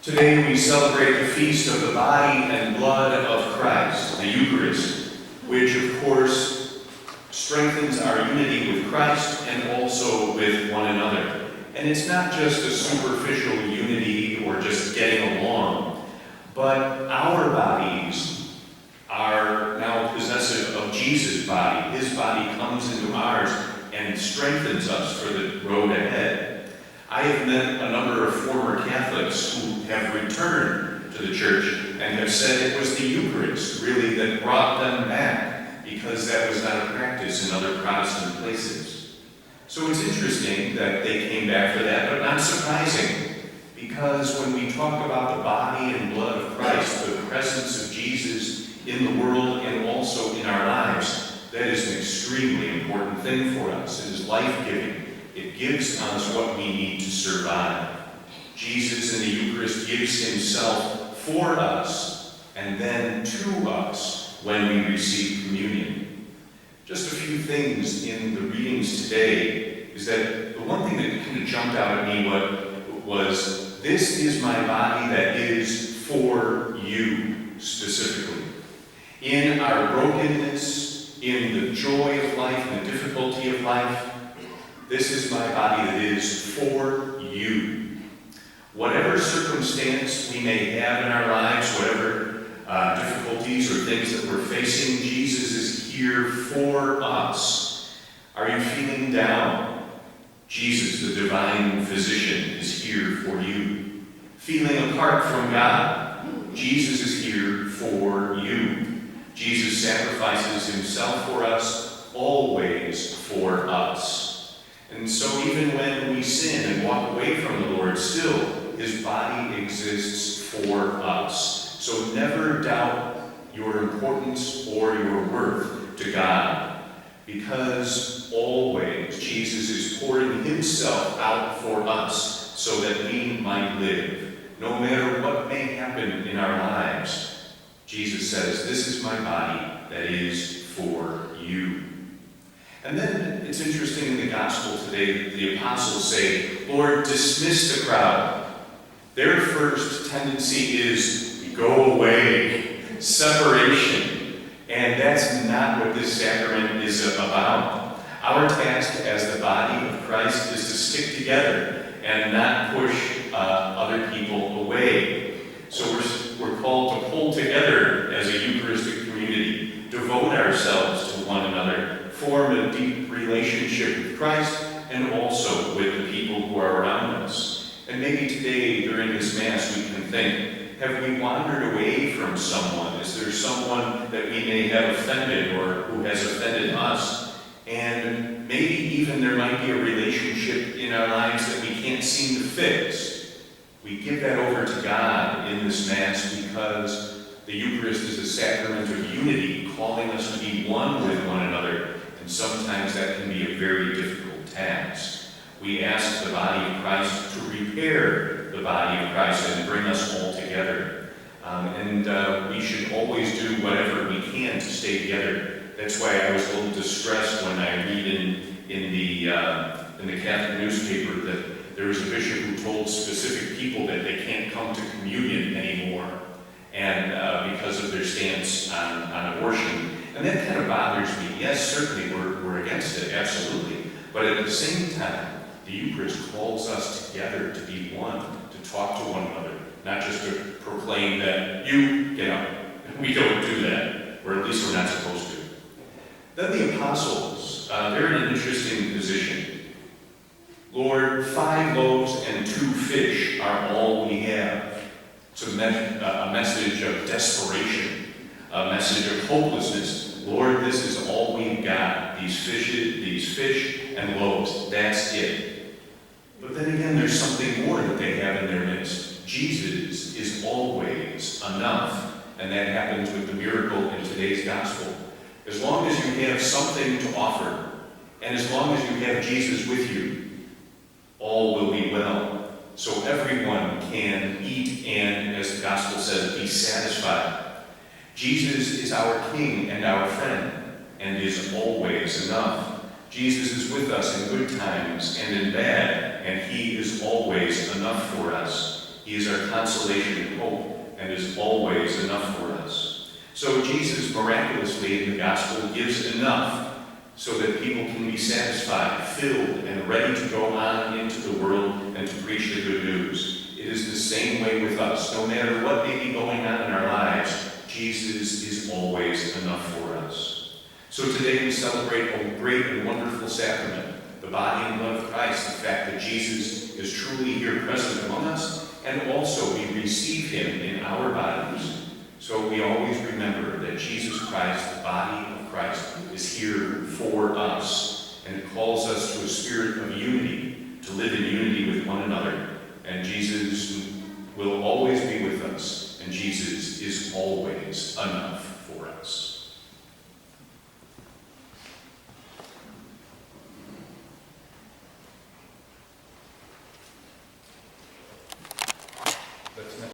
Today we celebrate the feast of the body and blood of Christ, the Eucharist, which of course strengthens our unity with Christ and also with one another. And it's not just a superficial unity or just getting along, but our bodies are now possessive of Jesus' body. His body comes into ours and strengthens us for the road ahead. I have met a number of former Catholics who have returned to the church and have said it was the Eucharist really that brought them back, because that was not a practice in other Protestant places. So it's interesting that they came back for that, but not surprising, because when we talk about the body and blood of Christ, the presence of Jesus in the world and also in our lives, that is an extremely important thing for us. It is life-giving. It gives us what we need to survive. Jesus in the Eucharist gives himself for us and then to us when we receive communion. Just a few things in the readings today is that the one thing that kind of jumped out at me was, this is my body that is for you specifically. In our brokenness, in the joy of life, in the difficulty of life, this is my body that is for you. Whatever circumstance we may have in our lives, whatever difficulties or things that we're facing, Jesus is here for us. Are you feeling down? Jesus, the divine physician, is here for you. Feeling apart from God? Jesus is here for you. Jesus sacrifices himself for us, always for us. And so even when we sin and walk away from the Lord, still his body exists for us. So never doubt your importance or your worth to God, because always Jesus is pouring himself out for us so that we might live. No matter what may happen in our lives, Jesus says, this is my body that is for you. And then it's interesting in the gospel today, the apostles say, Lord, dismiss the crowd. Their first tendency is go away, separation. And that's not what this sacrament is about. Our task as the body of Christ is to stick together and not push other people away. So we're called to pull together as a Eucharistic community, devote ourselves to one another, form a deep relationship with Christ and also with the people who are around us. And maybe today during this Mass we can think, have we wandered away from someone? Is there someone that we may have offended or who has offended us? And maybe even there might be a relationship in our lives that we can't seem to fix. We give that over to God in this Mass because the Eucharist is a sacrament of unity, calling us to be one with one another. And sometimes that can be a very difficult task. We ask the body of Christ to repair the body of Christ and bring us all together. We should always do whatever we can to stay together. That's why I was a little distressed when I read in the Catholic newspaper that there was a bishop who told specific people that they can't come to communion anymore, and because of their stance on abortion. And that kind of bothers me. Yes, certainly we're against it, absolutely. But at the same time, the Eucharist calls us together to be one, to talk to one another, not just to proclaim that you get up. We don't do that, or at least we're not supposed to. Then the apostles, they're in an interesting position. Lord, 5 loaves and 2 fish are all we have. It's a message of desperation, a message of hopelessness. Lord, this is all we've got, these fish and loaves, that's it. But then again, there's something more that they have in their midst. Jesus is always enough, and that happens with the miracle in today's gospel. As long as you have something to offer, and as long as you have Jesus with you, all will be well. So everyone can eat and, as the gospel says, be satisfied. Jesus is our King and our friend, and is always enough. Jesus is with us in good times and in bad, and he is always enough for us. He is our consolation and hope, and is always enough for us. So Jesus miraculously in the gospel gives enough so that people can be satisfied, filled, and ready to go on into the world and to preach the good news. It is the same way with us. No matter what may be going on in our lives, Jesus is always enough for us. So today we celebrate a great and wonderful sacrament, the body and blood of Christ, the fact that Jesus is truly here present among us, and also we receive him in our bodies. So we always remember that Jesus Christ, the body of Christ, is here for us, and it calls us to a spirit of unity, to live in unity with one another. And Jesus will always be with us, and Jesus is always enough for us.